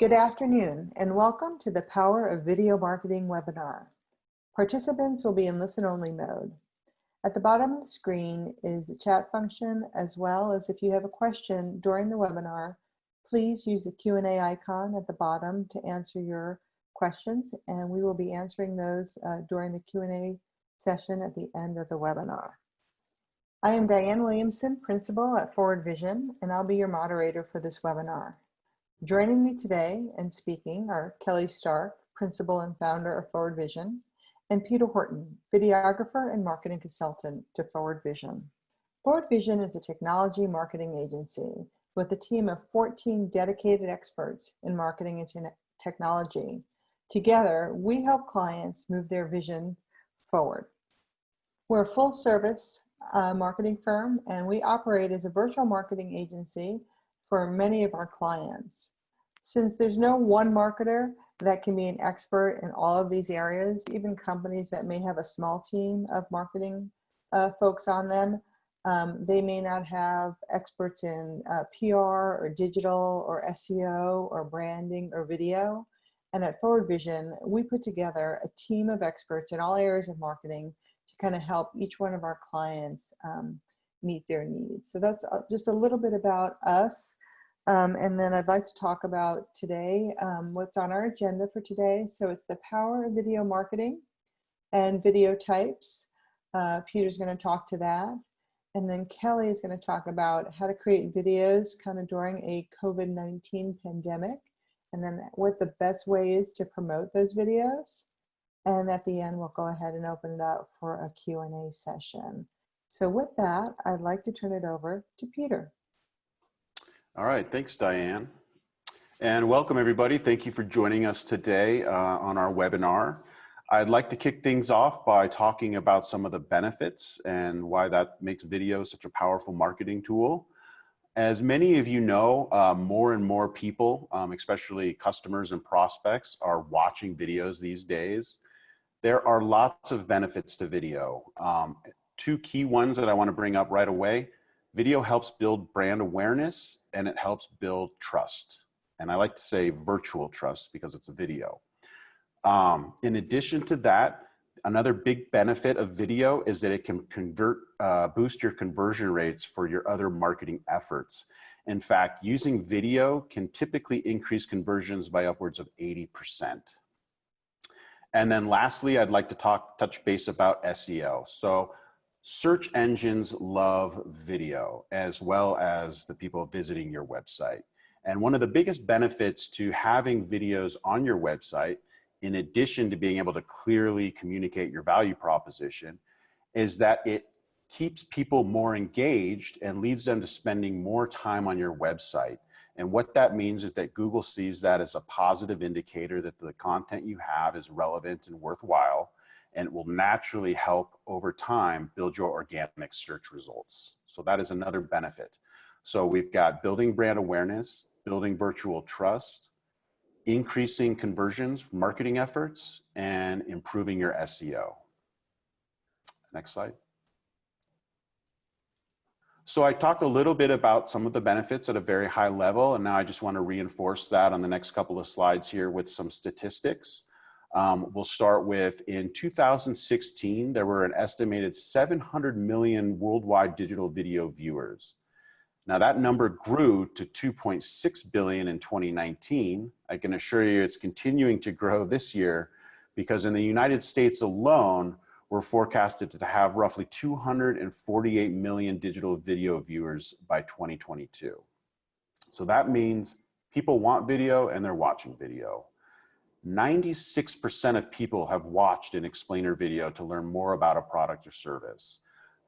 Good afternoon and welcome to the Power of Video Marketing webinar. Participants will be in listen-only mode. At the bottom of the screen is the chat function, as well as if you have a question during the webinar, please use the Q&A icon at the bottom to answer your questions, and we will be answering those during the Q&A session at the end of the webinar. I am Dyanne Williamson, Principal at Forward Vision, and I'll be your moderator for this webinar. Joining me today and speaking are Kelly Stark, Principal and Founder of Forward Vision, and Peter Horton, Videographer and Marketing Consultant to Forward Vision. Forward Vision is a technology marketing agency with a team of 14 dedicated experts in marketing and technology. Together, we help clients move their vision forward. We're a full-service marketing firm, and we operate as a virtual marketing agency for many of our clients. Since there's no one marketer that can be an expert in all of these areas, even companies that may have a small team of marketing folks on them, they may not have experts in PR or digital or SEO or branding or video. And at Forward Vision, we put together a team of experts in all areas of marketing to kind of help each one of our clients meet their needs. So that's just a little bit about us. And then I'd like to talk about today, what's on our agenda for today. So it's the power of video marketing and video types. Peter's going to talk to that. And then Kelly is going to talk about how to create videos kind of during a COVID-19 pandemic, and then what the best way is to promote those videos. And at the end, we'll go ahead and open it up for a Q&A session. So with that, I'd like to turn it over to Peter. All right, thanks, Dyanne. And welcome, everybody. Thank you for joining us today on our webinar. I'd like to kick things off by talking about some of the benefits and why that makes video such a powerful marketing tool. As many of you know, more and more people, especially customers and prospects, are watching videos these days. There are lots of benefits to video. Two key ones that I want to bring up right away. Video helps build brand awareness and it helps build trust. And I like to say virtual trust because it's a video. In addition to that, another big benefit of video is that it can boost your conversion rates for your other marketing efforts. In fact, using video can typically increase conversions by upwards of 80%. And then lastly, I'd like to touch base about SEO. So search engines love video as well as the people visiting your website. And one of the biggest benefits to having videos on your website, in addition to being able to clearly communicate your value proposition, is that it keeps people more engaged and leads them to spending more time on your website. And what that means is that Google sees that as a positive indicator that the content you have is relevant and worthwhile, and it will naturally help over time build your organic search results. So that is another benefit. So we've got building brand awareness, building virtual trust, increasing conversions, marketing efforts, and improving your SEO. Next slide. So I talked a little bit about some of the benefits at a very high level, and now I just want to reinforce that on the next couple of slides here with some statistics. We'll start with, in 2016, there were an estimated 700 million worldwide digital video viewers. Now that number grew to 2.6 billion in 2019. I can assure you it's continuing to grow this year because in the United States alone, we're forecasted to have roughly 248 million digital video viewers by 2022. So that means people want video and they're watching video. 96% of people have watched an explainer video to learn more about a product or service.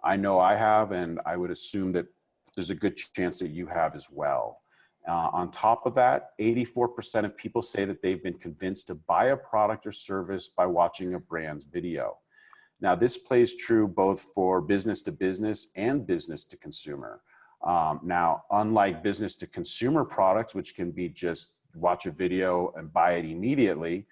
I know I have, and I would assume that there's a good chance that you have as well. On top of that, 84% of people say that they've been convinced to buy a product or service by watching a brand's video. Now, this plays true both for business to business and business to consumer. Now, unlike business to consumer products, which can be just watch a video and buy it immediately,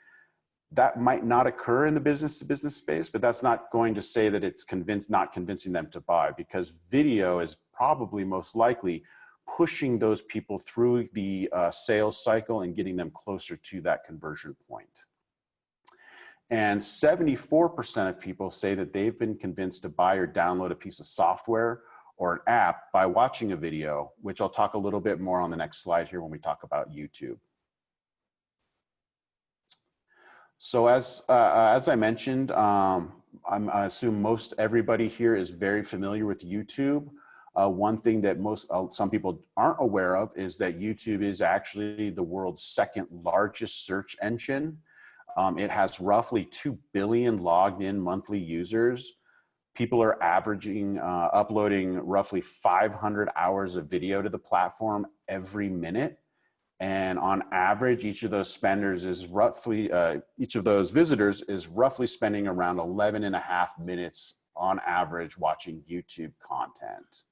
that might not occur in the business to business space, but that's not going to say that it's not convincing them to buy, because video is probably most likely pushing those people through the sales cycle and getting them closer to that conversion point. And 74% of people say that they've been convinced to buy or download a piece of software or an app by watching a video, which I'll talk a little bit more on the next slide here when we talk about YouTube. So as I mentioned, I assume most everybody here is very familiar with YouTube. One thing that some people aren't aware of is that YouTube is actually the world's second largest search engine. It has roughly 2 billion logged in monthly users. People are averaging, uploading roughly 500 hours of video to the platform every minute. And on average, each of those spenders is roughly, each of those visitors is roughly spending around 11.5 minutes on average watching YouTube content.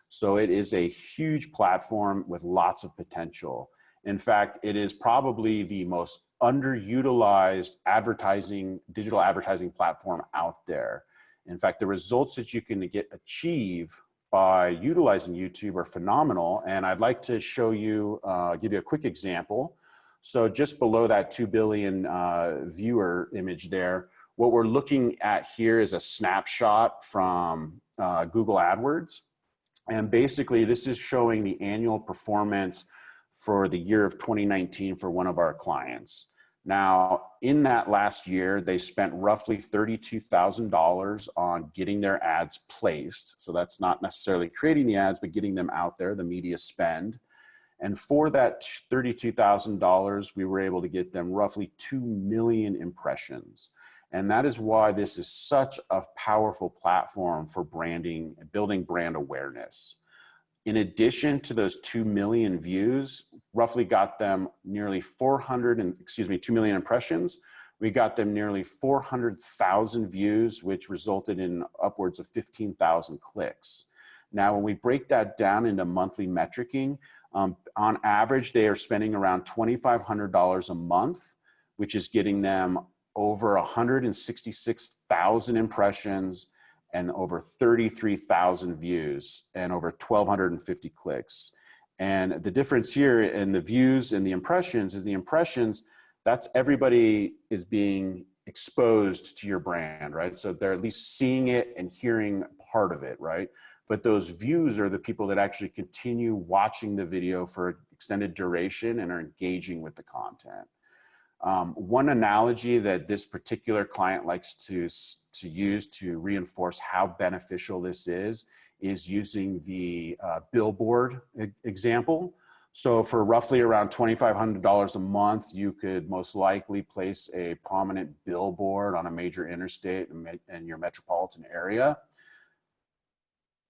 So it is a huge platform with lots of potential. In fact, it is probably the most underutilized digital advertising platform out there. In fact, the results that you can achieve by utilizing YouTube are phenomenal. And I'd like to show you, give you a quick example. So just below that 2 billion viewer image there, what we're looking at here is a snapshot from Google AdWords. And basically this is showing the annual performance for the year of 2019 for one of our clients. Now, in that last year, they spent roughly $32,000 on getting their ads placed. So that's not necessarily creating the ads, but getting them out there, the media spend. And for that $32,000, we were able to get them roughly 2 million impressions. And that is why this is such a powerful platform for branding and building brand awareness. In addition to those 2 million views, roughly got them nearly 2 million impressions. We got them nearly 400,000 views, which resulted in upwards of 15,000 clicks. Now, when we break that down into monthly metricing, on average, they are spending around $2,500 a month, which is getting them over 166,000 impressions and over 33,000 views and over 1,250 clicks. And the difference here in the views and the impressions is that's everybody is being exposed to your brand, right? So they're at least seeing it and hearing part of it, right? But those views are the people that actually continue watching the video for extended duration and are engaging with the content. One analogy that this particular client likes to use to reinforce how beneficial this is using the billboard example. So for roughly around $2,500 a month, you could most likely place a prominent billboard on a major interstate in your metropolitan area.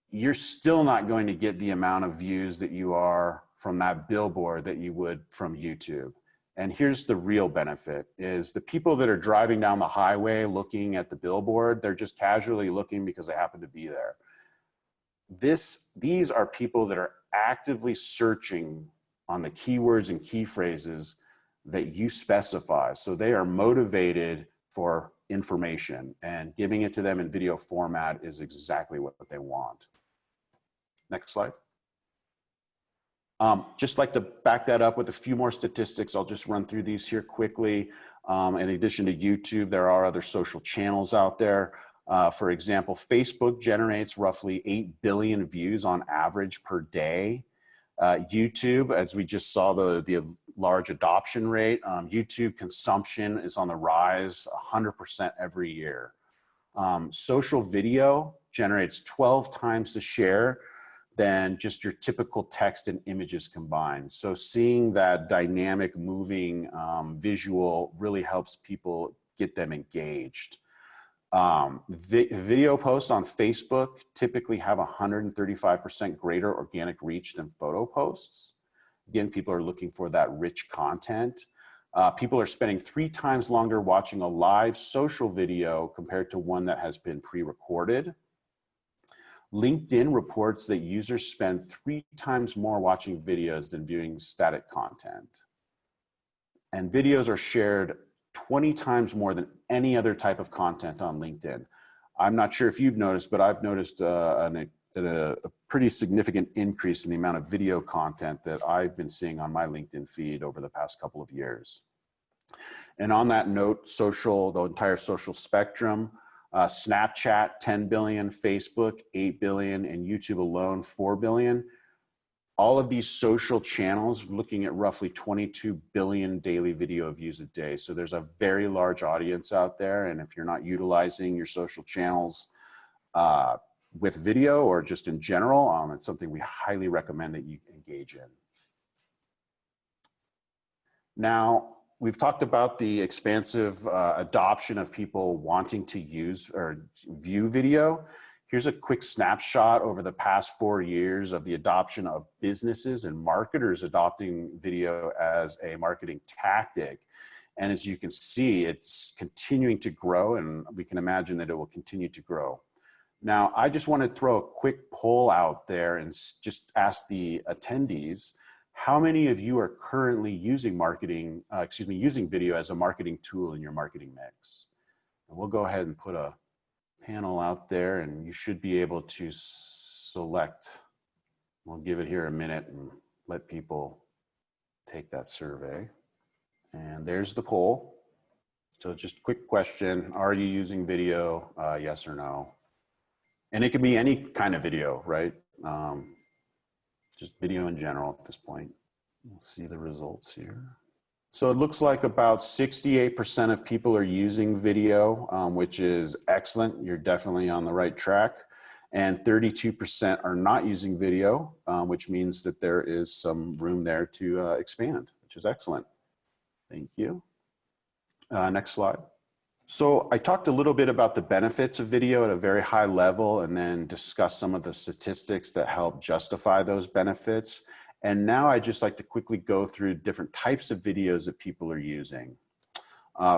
You're still not going to get the amount of views that you are from that billboard that you would from YouTube. And here's the real benefit is the people that are driving down the highway looking at the billboard, they're just casually looking because they happen to be there. These are people that are actively searching on the keywords and key phrases that you specify. So they are motivated for information, and giving it to them in video format is exactly what they want. Next slide. Just like to back that up with a few more statistics. I'll just run through these here quickly. In addition to YouTube, there are other social channels out there. For example, Facebook generates roughly 8 billion views on average per day. YouTube, as we just saw the large adoption rate, YouTube consumption is on the rise 100% every year. Social video generates 12 times the share than just your typical text and images combined. So seeing that dynamic moving visual really helps people get them engaged. Video posts on Facebook typically have 135% greater organic reach than photo posts. Again, people are looking for that rich content. People are spending 3 times longer watching a live social video compared to one that has been pre-recorded. LinkedIn reports that users spend 3 times more watching videos than viewing static content. And videos are shared 20 times more than any other type of content on LinkedIn. I'm not sure if you've noticed, but I've noticed an a pretty significant increase in the amount of video content that I've been seeing on my LinkedIn feed over the past couple of years. And on that note, the entire social spectrum, Snapchat, 10 billion, Facebook, 8 billion, and YouTube alone, 4 billion. All of these social channels looking at roughly 22 billion daily video views a day. So there's a very large audience out there. And if you're not utilizing your social channels with video or just in general, it's something we highly recommend that you engage in. Now, we've talked about the expansive adoption of people wanting to use or view video. Here's a quick snapshot over the past 4 years of the adoption of businesses and marketers adopting video as a marketing tactic. And as you can see, it's continuing to grow, and we can imagine that it will continue to grow. Now, I just want to throw a quick poll out there and just ask the attendees, how many of you are currently using using video as a marketing tool in your marketing mix? And we'll go ahead and put a panel out there, and you should be able to select. We'll give it here a minute and let people take that survey. And there's the poll. So just quick question, are you using video? Yes or no? And it could be any kind of video, right? Just video in general at this point. We'll see the results here. So it looks like about 68% of people are using video, which is excellent. You're definitely on the right track. And 32% are not using video, which means that there is some room there to expand, which is excellent. Thank you. Next slide. So I talked a little bit about the benefits of video at a very high level and then discussed some of the statistics that help justify those benefits. And now I'd just like to quickly go through different types of videos that people are using.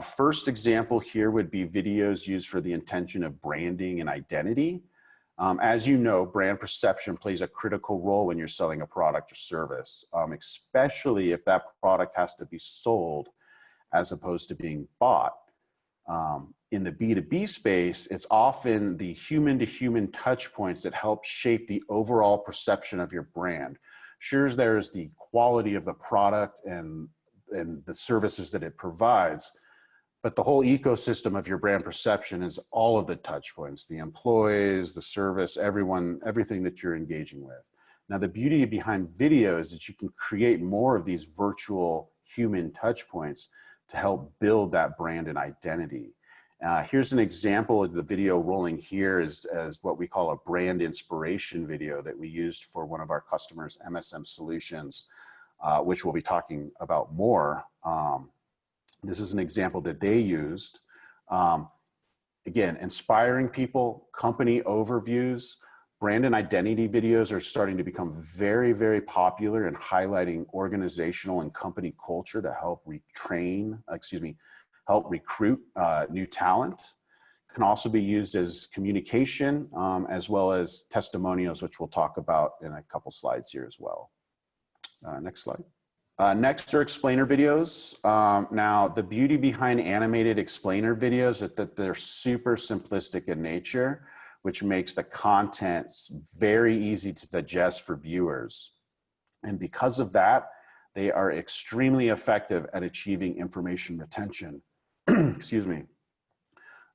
First example here would be videos used for the intention of branding and identity. As you know, brand perception plays a critical role when you're selling a product or service, especially if that product has to be sold as opposed to being bought. In the B2B space, it's often the human-to-human touch points that help shape the overall perception of your brand. Sure, there's the quality of the product and the services that it provides, but the whole ecosystem of your brand perception is all of the touch points, the employees, the service, everything that you're engaging with. Now, the beauty behind video is that you can create more of these virtual human touch points to help build that brand and identity. Here's an example of the video rolling here as what we call a brand inspiration video that we used for one of our customers, MSM Solutions, which we'll be talking about more. This is an example that they used. Again, inspiring people, company overviews, brand and identity videos are starting to become very, very popular in highlighting organizational and company culture to help help recruit new talent. Can also be used as communication as well as testimonials, which we'll talk about in a couple slides here as well. Next slide. Next are explainer videos. Now, the beauty behind animated explainer videos is that they're super simplistic in nature, which makes the content very easy to digest for viewers. And because of that, they are extremely effective at achieving information retention. Excuse me.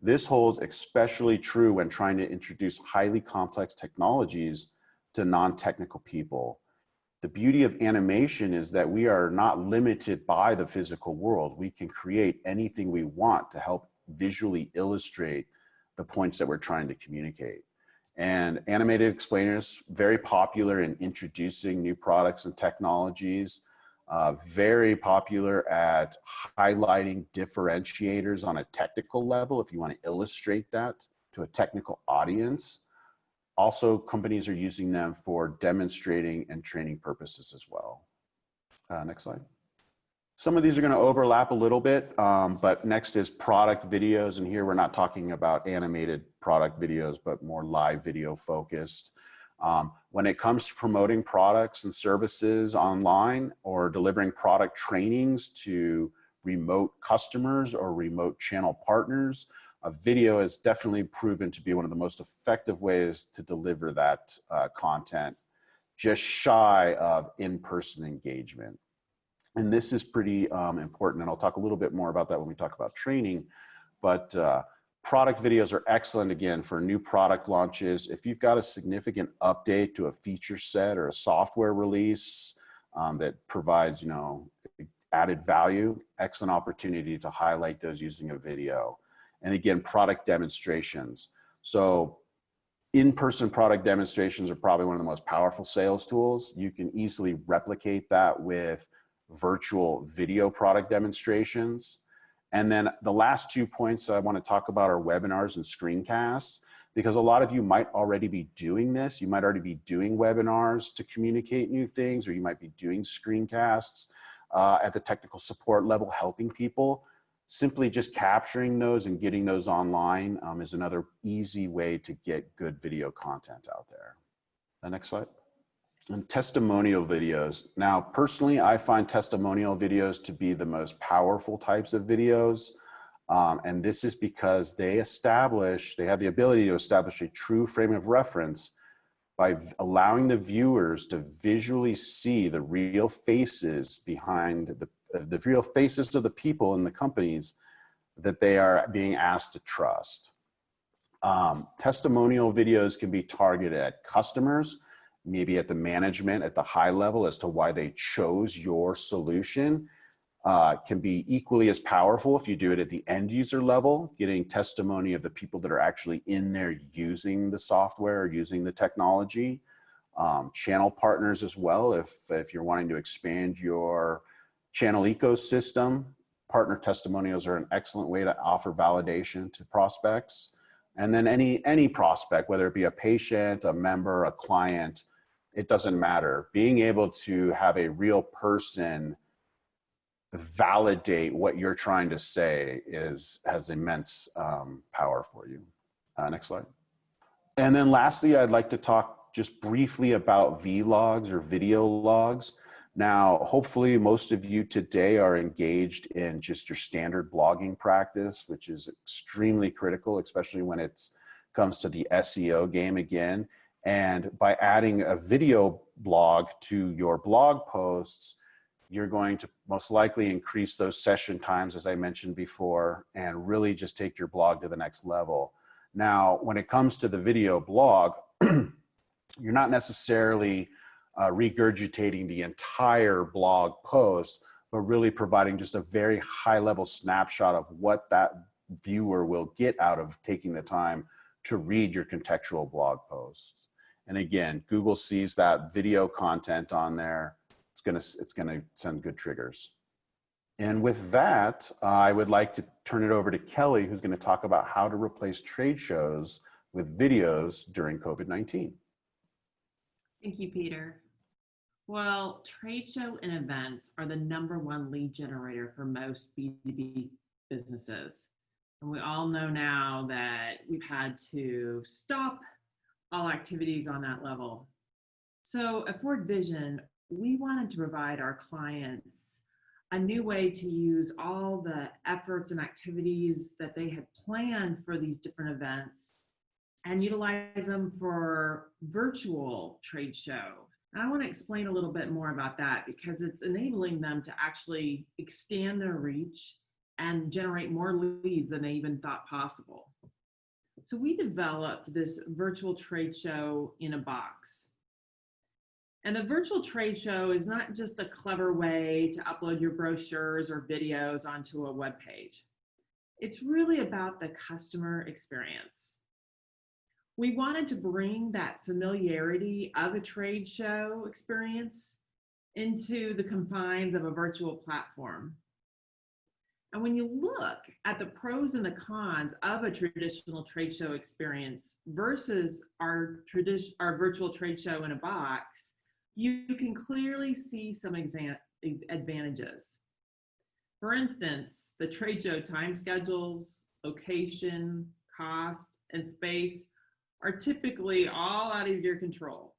This holds especially true when trying to introduce highly complex technologies to non-technical people. The beauty of animation is that we are not limited by the physical world. We can create anything we want to help visually illustrate the points that we're trying to communicate. And animated explainers, very popular in introducing new products and technologies, very popular at highlighting differentiators on a technical level if you want to illustrate that to a technical audience. Also, companies are using them for demonstrating and training purposes as well. Next slide. Some of these are going to overlap a little bit, but next is product videos. And here we're not talking about animated product videos, but more live video focused. When it comes to promoting products and services online or delivering product trainings to remote customers or remote channel partners, a video is definitely proven to be one of the most effective ways to deliver that content, just shy of in-person engagement. And this is pretty important, and I'll talk a little bit more about that when we talk about training, but product videos are excellent, again, for new product launches. If you've got a significant update to a feature set or a software release that provides, added value, excellent opportunity to highlight those using a video. And again, product demonstrations. So in-person product demonstrations are probably one of the most powerful sales tools. You can easily replicate that with virtual video product demonstrations. And then the last 2 points I want to talk about are webinars and screencasts, because a lot of you might already be doing this. You might already be doing webinars to communicate new things, or you might be doing screencasts at the technical support level, helping people. Simply just capturing those and getting those online is another easy way to get good video content out there. The next slide. And testimonial videos. Now, personally, I find testimonial videos to be the most powerful types of videos. And this is because they have the ability to establish a true frame of reference by allowing the viewers to visually see the real faces behind the real faces of the people in the companies that they are being asked to trust. Testimonial videos can be targeted at customers, maybe at the management at the high level as to why they chose your solution. Can be equally as powerful if you do it at the end user level, getting testimony of the people that are actually in there using the software or using the technology. Channel partners as well, if you're wanting to expand your channel ecosystem, partner testimonials are an excellent way to offer validation to prospects. And then any prospect, whether it be a patient, a member, a client, it doesn't matter. Being able to have a real person validate what you're trying to say has immense power for you. Next slide. And then lastly, I'd like to talk just briefly about vlogs or video logs. Now, hopefully most of you today are engaged in just your standard blogging practice, which is extremely critical, especially when it comes to the SEO game again. And by adding a video blog to your blog posts, you're going to most likely increase those session times, as I mentioned before, and really just take your blog to the next level. Now, when it comes to the video blog, you're not necessarily regurgitating the entire blog post, but really providing just a very high level snapshot of what that viewer will get out of taking the time to read your contextual blog posts. And again, Google sees that video content on there, it's gonna send good triggers. And with that, I would like to turn it over to Kelly, who's gonna talk about how to replace trade shows with videos during COVID-19. Thank you, Peter. Well, trade show and events are the #1 lead generator for most B2B businesses. And we all know now that we've had to stop all activities on that level. So at Ford Vision, we wanted to provide our clients a new way to use all the efforts and activities that they had planned for these different events and utilize them for virtual trade show. And I want to explain a little bit more about that because it's enabling them to actually extend their reach and generate more leads than they even thought possible. So we developed this virtual trade show in a box. And the virtual trade show is not just a clever way to upload your brochures or videos onto a web page. It's really about the customer experience. We wanted to bring that familiarity of a trade show experience into the confines of a virtual platform. And when you look at the pros and the cons of a traditional trade show experience versus our virtual trade show in a box, you can clearly see some advantages. For instance, the trade show time schedules, location, cost, and space are typically all out of your control.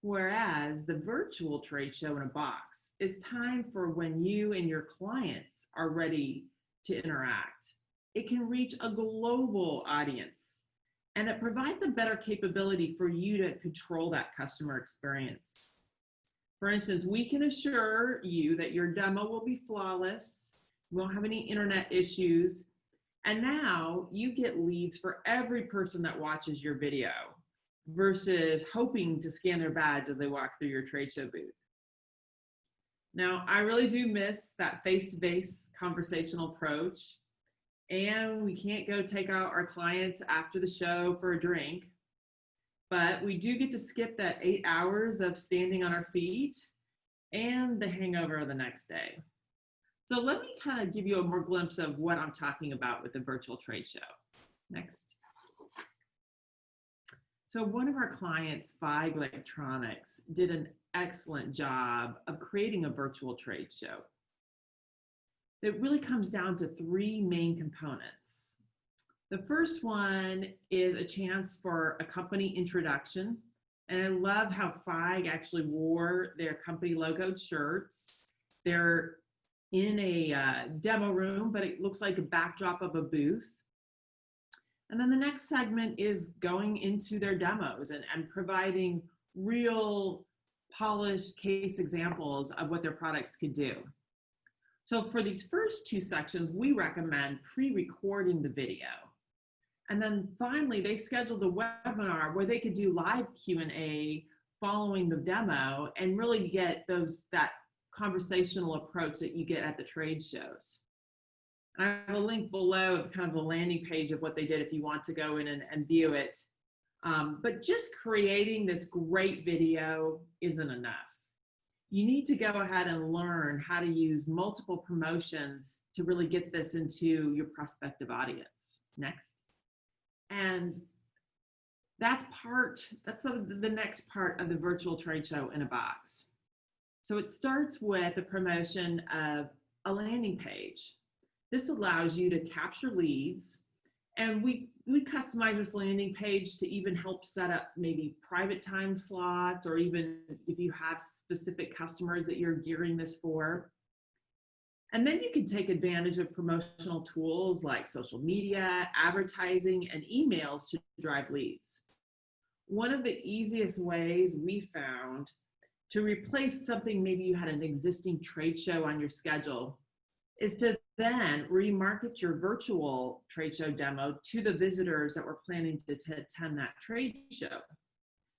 Whereas the virtual trade show in a box is time for when you and your clients are ready to interact. it can reach a global audience, and it provides a better capability for you to control that customer experience. For instance, we can assure you that your demo will be flawless, you won't have any internet issues, and now you get leads for every person that watches your video versus hoping to scan their badge as they walk through your trade show booth. Now, I really do miss that face-to-face conversational approach, and we can't go take out our clients after the show for a drink, but we do get to skip that 8 hours of standing on our feet and the hangover of the next day. So let me kind of give you a more glimpse of what I'm talking about with the virtual trade show. Next. So one of our clients, Five Electronics, did an excellent job of creating a virtual trade show. It really comes down to three main components. The first one is a chance for a company introduction. And I love how FIG actually wore their company logoed shirts. They're in a demo room, but it looks like a backdrop of a booth. And then the next segment is going into their demos and providing real polished case examples of what their products could do. So for these first two sections, we recommend pre-recording the video. And then finally, they scheduled a webinar where they could do live Q&A following the demo and really get that conversational approach that you get at the trade shows. I have a link below of kind of a landing page of what they did if you want to go in and view it. But just creating this great video isn't enough. You need to go ahead and learn how to use multiple promotions to really get this into your prospective audience. Next. And that's the next part of the virtual trade show in a box. So it starts with the promotion of a landing page. This allows you to capture leads, and we customize this landing page to even help set up maybe private time slots, or even if you have specific customers that you're gearing this for. And then you can take advantage of promotional tools like social media, advertising, and emails to drive leads. One of the easiest ways we found to replace something, maybe you had an existing trade show on your schedule, is to then remarket your virtual trade show demo to the visitors that were planning to attend that trade show.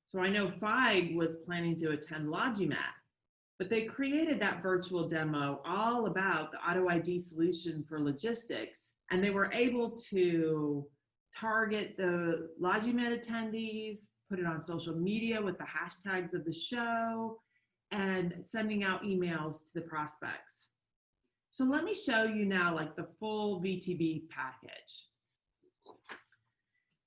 So I know FIG was planning to attend Logimat, but they created that virtual demo all about the auto ID solution for logistics, and they were able to target the Logimat attendees, put it on social media with the hashtags of the show, and sending out emails to the prospects. So let me show you now like the full VTB package.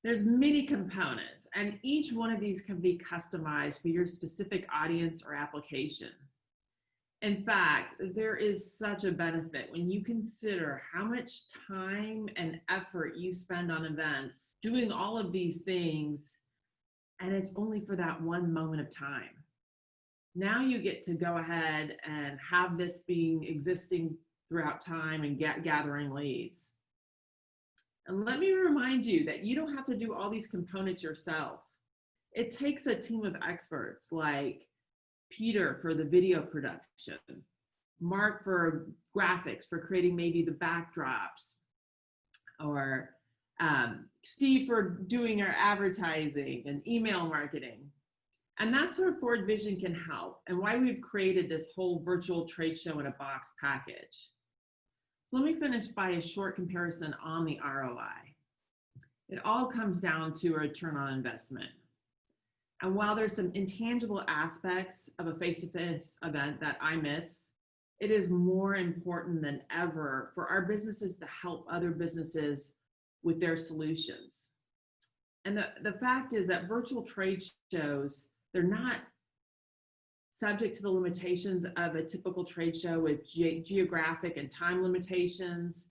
There's many components, and each one of these can be customized for your specific audience or application. In fact, there is such a benefit when you consider how much time and effort you spend on events doing all of these things, and it's only for that one moment of time. Now you get to go ahead and have this being existing throughout time and gathering leads. And let me remind you that you don't have to do all these components yourself. It takes a team of experts like Peter for the video production, Mark for graphics, for creating maybe the backdrops, or Steve for doing our advertising and email marketing. And that's where Forward Vision can help, and why we've created this whole virtual trade show in a box package. So let me finish by a short comparison on the ROI. It all comes down to a return on investment. And while there's some intangible aspects of a face-to-face event that I miss, it is more important than ever for our businesses to help other businesses with their solutions. And the fact is that virtual trade shows, they're not subject to the limitations of a typical trade show with geographic and time limitations.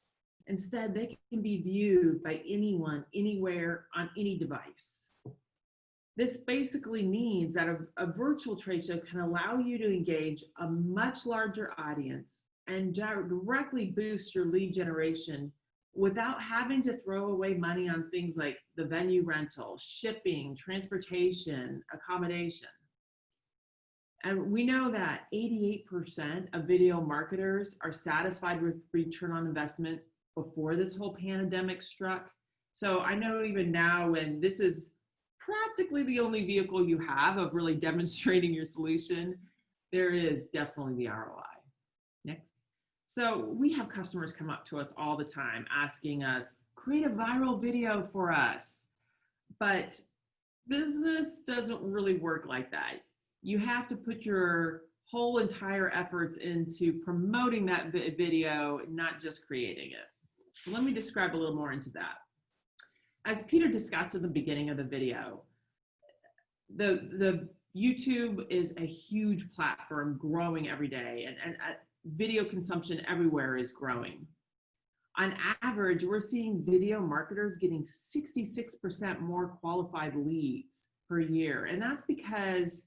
Instead, they can be viewed by anyone, anywhere, on any device. This basically means that a virtual trade show can allow you to engage a much larger audience and directly boost your lead generation without having to throw away money on things like the venue rental, shipping, transportation, accommodation. And we know that 88% of video marketers are satisfied with return on investment before this whole pandemic struck. So I know even now, when this is practically the only vehicle you have of really demonstrating your solution, there is definitely the ROI. Next. So we have customers come up to us all the time asking us, create a viral video for us. But business doesn't really work like that. You have to put your whole entire efforts into promoting that video, not just creating it. So let me describe a little more into that. As Peter discussed at the beginning of the video, the YouTube is a huge platform growing every day, and video consumption everywhere is growing. On average, we're seeing video marketers getting 66% more qualified leads per year. And that's because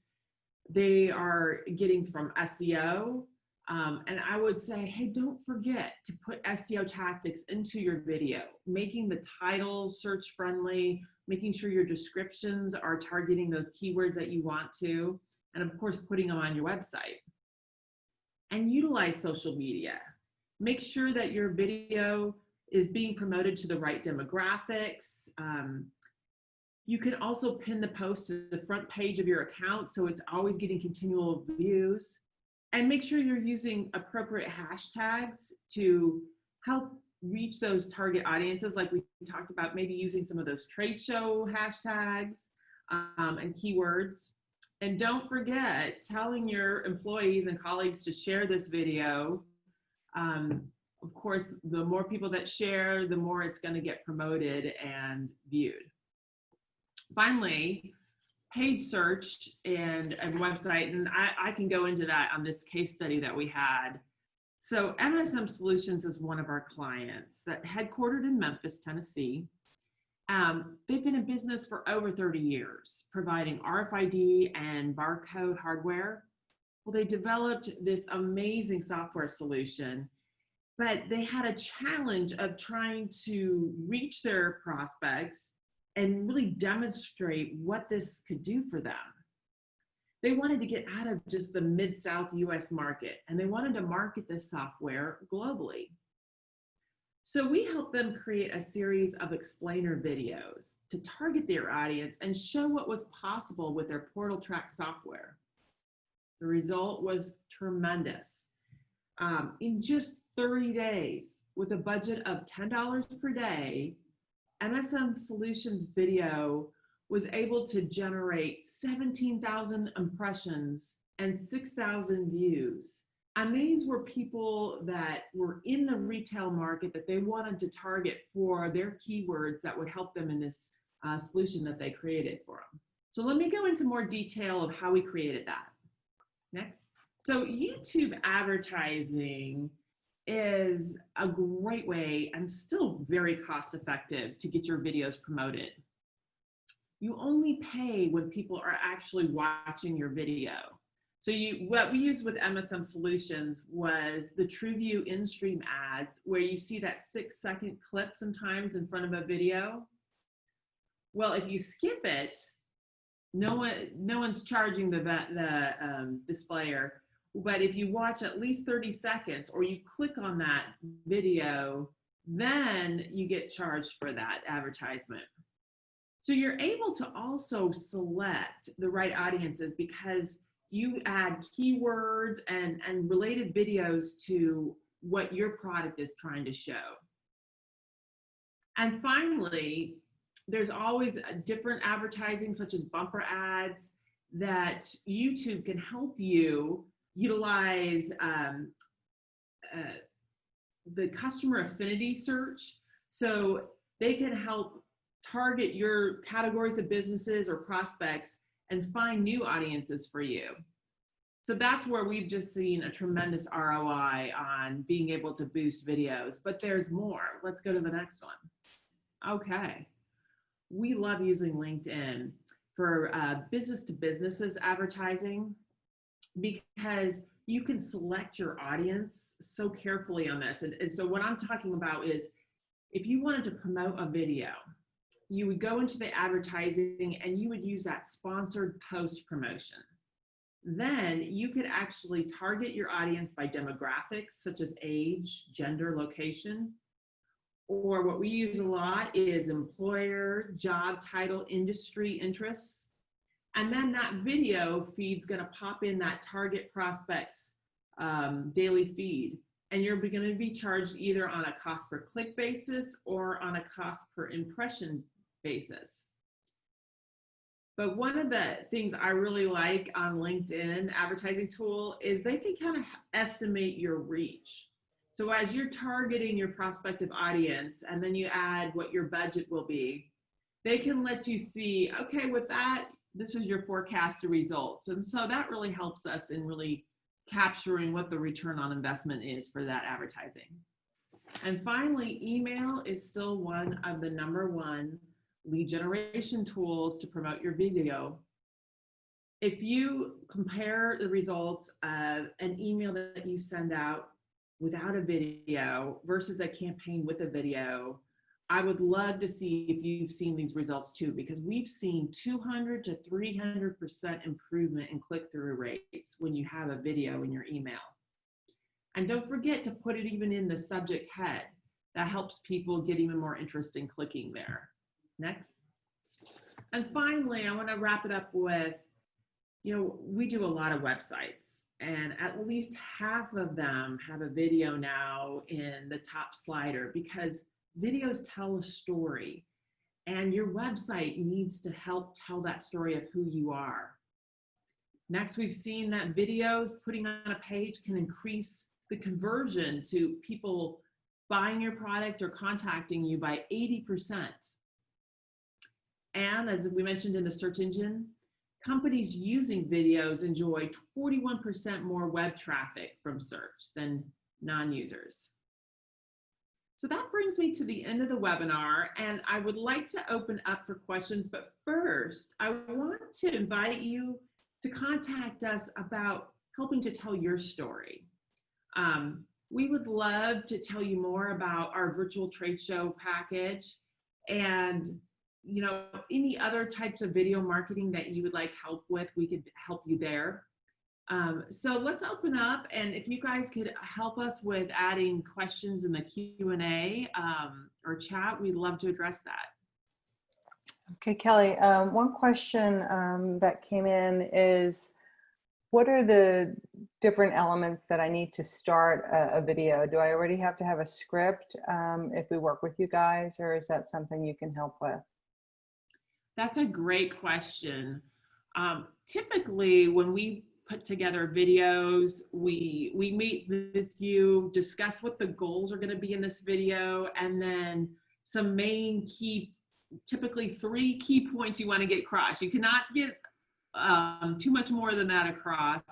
they are getting from SEO. And I would say, hey, don't forget to put SEO tactics into your video, making the title search friendly, making sure your descriptions are targeting those keywords that you want to, and of course, putting them on your website. And utilize social media. Make sure that your video is being promoted to the right demographics. You can also pin the post to the front page of your account so it's always getting continual views. And make sure you're using appropriate hashtags to help reach those target audiences, like we talked about, maybe using some of those trade show hashtags and keywords. And don't forget telling your employees and colleagues to share this video. Of course, the more people that share, the more it's going to get promoted and viewed. Finally, page search and website, and I can go into that on this case study that we had. So MSM Solutions is one of our clients that headquartered in Memphis, Tennessee. They've been in business for over 30 years, providing RFID and barcode hardware. Well, they developed this amazing software solution, but they had a challenge of trying to reach their prospects and really demonstrate what this could do for them. They wanted to get out of just the Mid-South US market, and they wanted to market this software globally. So we helped them create a series of explainer videos to target their audience and show what was possible with their Portal Track software. The result was tremendous. In just 30 days, with a budget of $10 per day, MSM Solutions video was able to generate 17,000 impressions and 6,000 views. And these were people that were in the retail market that they wanted to target for their keywords that would help them in this solution that they created for them. So let me go into more detail of how we created that. Next. So YouTube advertising is a great way and still very cost effective to get your videos promoted. You only pay when people are actually watching your video. So what we used with MSM Solutions was the TrueView in-stream ads, where you see that 6-second clip sometimes in front of a video. Well, if you skip it, no one's charging the displayer. But if you watch at least 30 seconds or you click on that video, then you get charged for that advertisement. So you're able to also select the right audiences because you add keywords and related videos to what your product is trying to show. And finally, there's always different advertising such as bumper ads that YouTube can help you utilize the customer affinity search. So they can help target your categories of businesses or prospects and find new audiences for you. So that's where we've just seen a tremendous ROI on being able to boost videos, but there's more. Let's go to the next one. Okay. We love using LinkedIn for business to businesses advertising because you can select your audience so carefully on this. And so what I'm talking about is if you wanted to promote a video, you would go into the advertising and you would use that sponsored post promotion. Then you could actually target your audience by demographics such as age, gender, location, or what we use a lot is employer, job title, industry interests. And then that video feed's going to pop in that target prospect's daily feed. And you're going to be charged either on a cost per click basis or on a cost per impression basis. But one of the things I really like on LinkedIn advertising tool is they can kind of estimate your reach. So as you're targeting your prospective audience and then you add what your budget will be, they can let you see, okay, with that, this is your forecasted results. And so that really helps us in really capturing what the return on investment is for that advertising. And finally, email is still one of the #1 lead generation tools to promote your video. If you compare the results of an email that you send out without a video versus a campaign with a video, I would love to see if you've seen these results too, because we've seen 200 to 300% improvement in click-through rates when you have a video in your email. And don't forget to put it even in the subject head. That helps people get even more interest in clicking there. Next. And finally, I want to wrap it up with, we do a lot of websites, and at least half of them have a video now in the top slider because videos tell a story, and your website needs to help tell that story of who you are. Next, we've seen that videos putting on a page can increase the conversion to people buying your product or contacting you by 80%. And as we mentioned in the search engine, companies using videos enjoy 41% more web traffic from search than non-users. So that brings me to the end of the webinar, and I would like to open up for questions, but first I want to invite you to contact us about helping to tell your story. We would love to tell you more about our virtual trade show package and any other types of video marketing that you would like help with, we could help you there. So let's open up, and if you guys could help us with adding questions in the Q&A or chat, we'd love to address that. Okay, Kelly, one question that came in is, what are the different elements that I need to start a video? Do I already have to have a script if we work with you guys, or is that something you can help with? That's a great question. Typically, when we put together videos, we meet with you, discuss what the goals are going to be in this video, and then some main key, typically 3 key points you want to get across. You cannot get too much more than that across.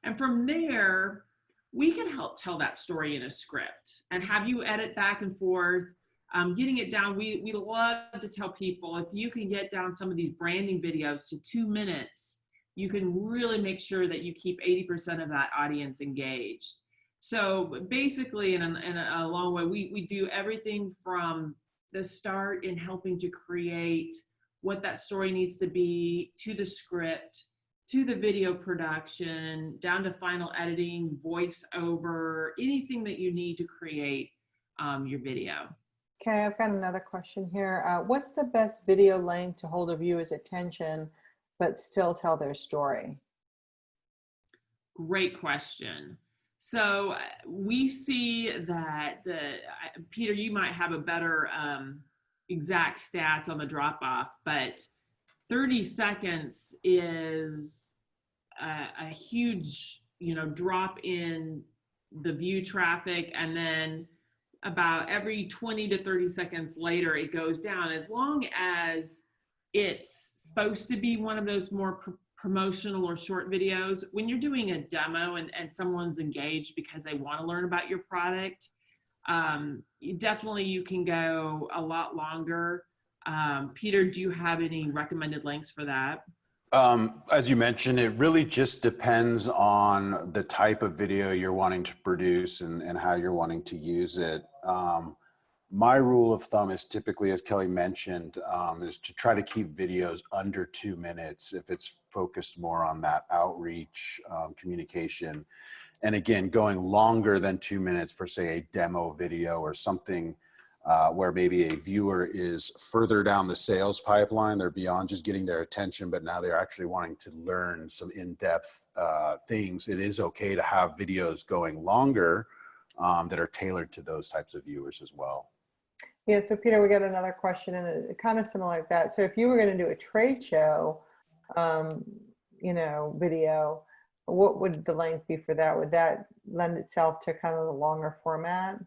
And from there, we can help tell that story in a script and have you edit back and forth. Getting it down, we love to tell people, if you can get down some of these branding videos to 2 minutes, you can really make sure that you keep 80% of that audience engaged. So basically, in a long way, we do everything from the start in helping to create what that story needs to be, to the script, to the video production, down to final editing, voiceover, anything that you need to create your video. Okay, I've got another question here. What's the best video length to hold a viewer's attention but still tell their story? Great question. So we see that Peter, you might have a better exact stats on the drop off, but 30 seconds is a huge, drop in the view traffic, and then about every 20 to 30 seconds later, it goes down, as long as it's supposed to be one of those more promotional or short videos. When you're doing a demo and someone's engaged because they want to learn about your product, you can go a lot longer. Peter, do you have any recommended lengths for that? As you mentioned, it really just depends on the type of video you're wanting to produce and how you're wanting to use it. My rule of thumb is typically, as Kelly mentioned, is to try to keep videos under 2 minutes if it's focused more on that outreach communication. And again, going longer than 2 minutes for, say, a demo video or something where maybe a viewer is further down the sales pipeline. They're beyond just getting their attention, but now they're actually wanting to learn some in-depth things. It is okay to have videos going longer that are tailored to those types of viewers as well. Yeah, so Peter, we got another question, and it's kind of similar like that. So if you were going to do a trade show, you know, video, what would the length be for that? Would that lend itself to kind of a longer format?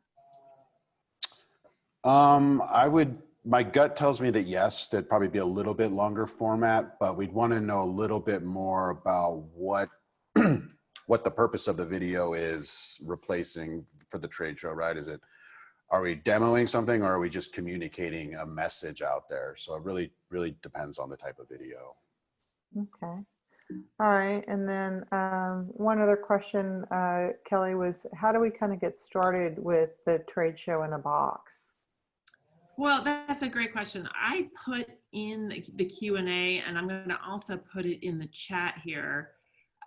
My gut tells me that yes, that'd probably be a little bit longer format, but we'd want to know a little bit more about what what the purpose of the video is replacing for the trade show, right? Are we demoing something, or are we just communicating a message out there? So it really depends on the type of video. Okay. All right. And then one other question, Kelly, was how do we kind of get started with the trade show in a box? Well, that's a great question. I put in the Q&A, and I'm going to also put it in the chat here,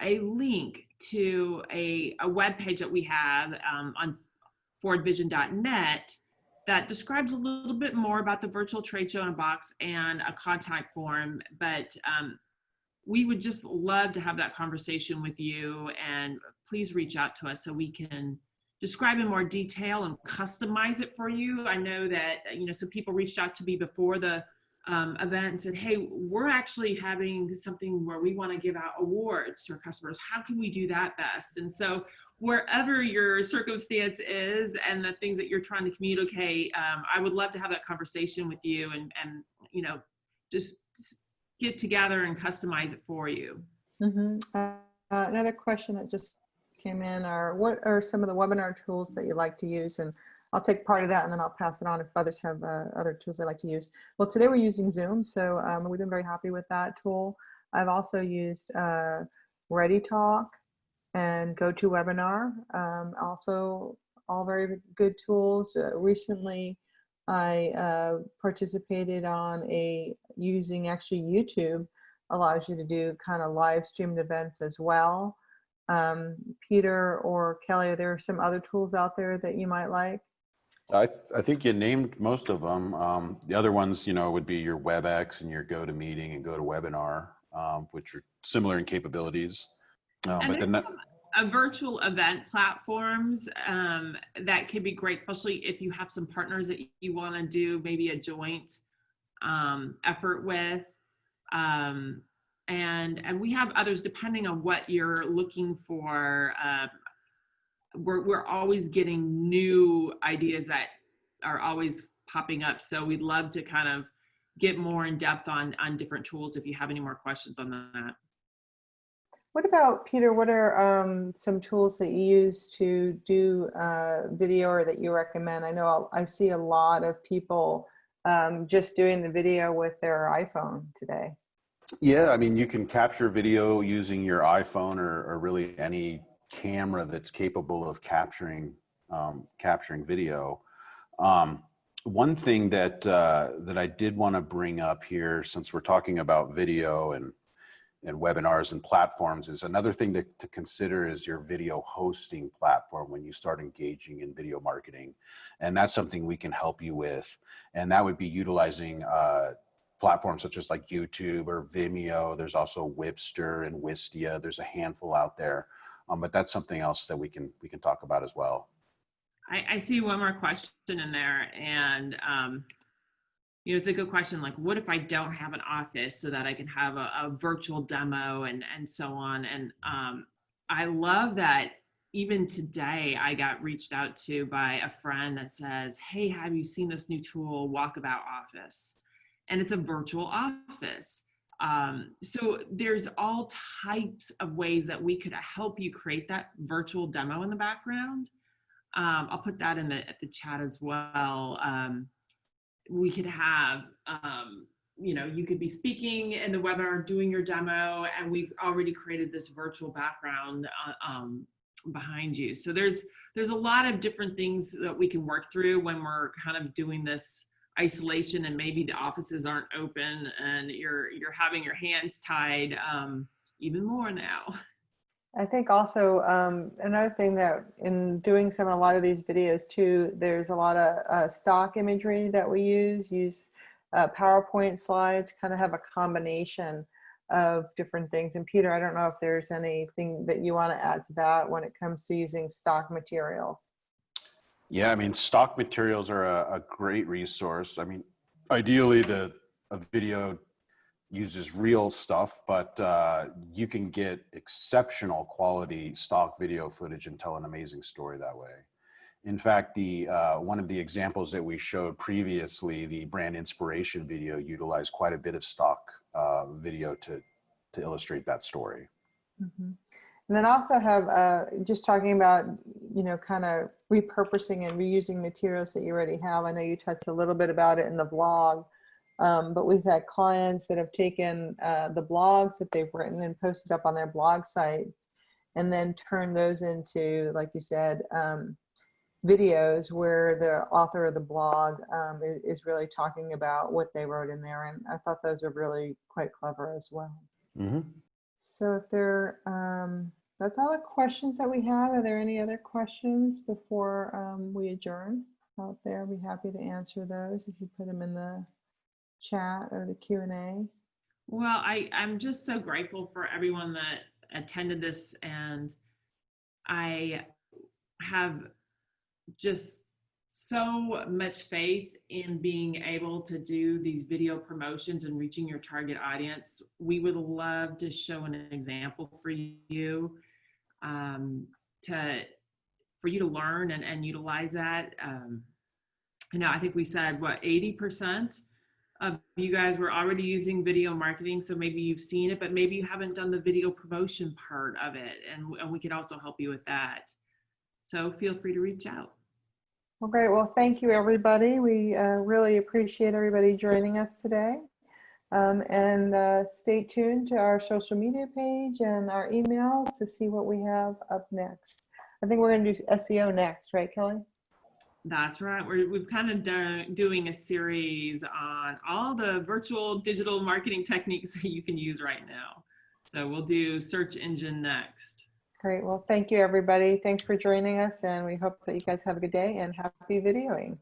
a link to a web page that we have on forwardvision.net that describes a little bit more about the virtual trade show in a box and a contact form. But we would just love to have that conversation with you, and please reach out to us so we can describe in more detail and customize it for you. I know that, you know, some people reached out to me before the event and said, hey, we're actually having something where we want to give out awards to our customers. How can we do that best? And so wherever your circumstance is and the things that you're trying to communicate, I would love to have that conversation with you and you know, just get together and customize it for you. Mm-hmm. Another question that just came in are, what are some of the webinar tools that you like to use? And I'll take part of that and then I'll pass it on if others have other tools they like to use. Well, today we're using Zoom, so we've been very happy with that tool. I've also used ReadyTalk and GoToWebinar, also all very good tools. Recently, I participated on using actually YouTube allows you to do kind of live streamed events as well. Peter or Kelly, are there some other tools out there that you might like? I think you named most of them. The other ones, you know, would be your WebEx and your GoToMeeting and GoToWebinar, which are similar in capabilities. And but a virtual event platforms that could be great, especially if you have some partners that you want to do maybe a joint effort with. And we have others depending on what you're looking for. We're always getting new ideas that are always popping up. So we'd love to kind of get more in depth on different tools if you have any more questions on that. What about, Peter, what are some tools that you use to do video or that you recommend? I know I see a lot of people just doing the video with their iPhone today. Yeah, I mean, you can capture video using your iPhone or really any camera that's capable of capturing video. One thing that I did want to bring up here, since we're talking about video and webinars and platforms, is another thing to consider is your video hosting platform when you start engaging in video marketing. And that's something we can help you with. And that would be utilizing platforms such as like YouTube or Vimeo. There's also Wipster and Wistia. There's a handful out there. But that's something else that we can talk about as well. I see one more question in there, and you know, it's a good question. Like, what if I don't have an office so that I can have a virtual demo and so on? And I love that even today I got reached out to by a friend that says, hey, have you seen this new tool, Walkabout Office? And it's a virtual office. So there's all types of ways that we could help you create that virtual demo in the background. I'll put that in the chat as well. We could have, you know, you could be speaking in the webinar, doing your demo, and we've already created this virtual background behind you. So there's a lot of different things that we can work through when we're kind of doing this isolation, and maybe the offices aren't open and you're having your hands tied even more now. I think also another thing that in doing a lot of these videos too, there's a lot of stock imagery that we use PowerPoint slides, kind of have a combination of different things. And Peter, I don't know if there's anything that you want to add to that when it comes to using stock materials. Yeah, I mean, stock materials are a great resource. I mean, ideally a video uses real stuff, but you can get exceptional quality stock video footage and tell an amazing story that way. In fact, one of the examples that we showed previously, the brand inspiration video, utilized quite a bit of stock video to illustrate that story. Mm-hmm. And then also have just talking about, kind of repurposing and reusing materials that you already have. I know you touched a little bit about it in the blog, but we've had clients that have taken the blogs that they've written and posted up on their blog sites, and then turned those into, like you said, videos where the author of the blog is really talking about what they wrote in there. And I thought those are really quite clever as well. Mm-hmm. So if that's all the questions that we have. Are there any other questions before we adjourn out there? I'll be happy to answer those if you put them in the chat or the Q&A. Well, I'm just so grateful for everyone that attended this, and I have just so much faith in being able to do these video promotions and reaching your target audience. We would love to show an example for you, for you to learn and utilize that. I think we said 80% of you guys were already using video marketing, so maybe you've seen it, but maybe you haven't done the video promotion part of it, and we can also help you with that. So feel free to reach out. Well, great. Well, thank you, everybody. We really appreciate everybody joining us today. And stay tuned to our social media page and our emails to see what we have up next. I think we're going to do SEO next, right, Kelly? That's right. We've kind of doing a series on all the virtual digital marketing techniques that you can use right now. So we'll do search engine next. Great. Well, thank you, everybody. Thanks for joining us, and we hope that you guys have a good day and happy videoing.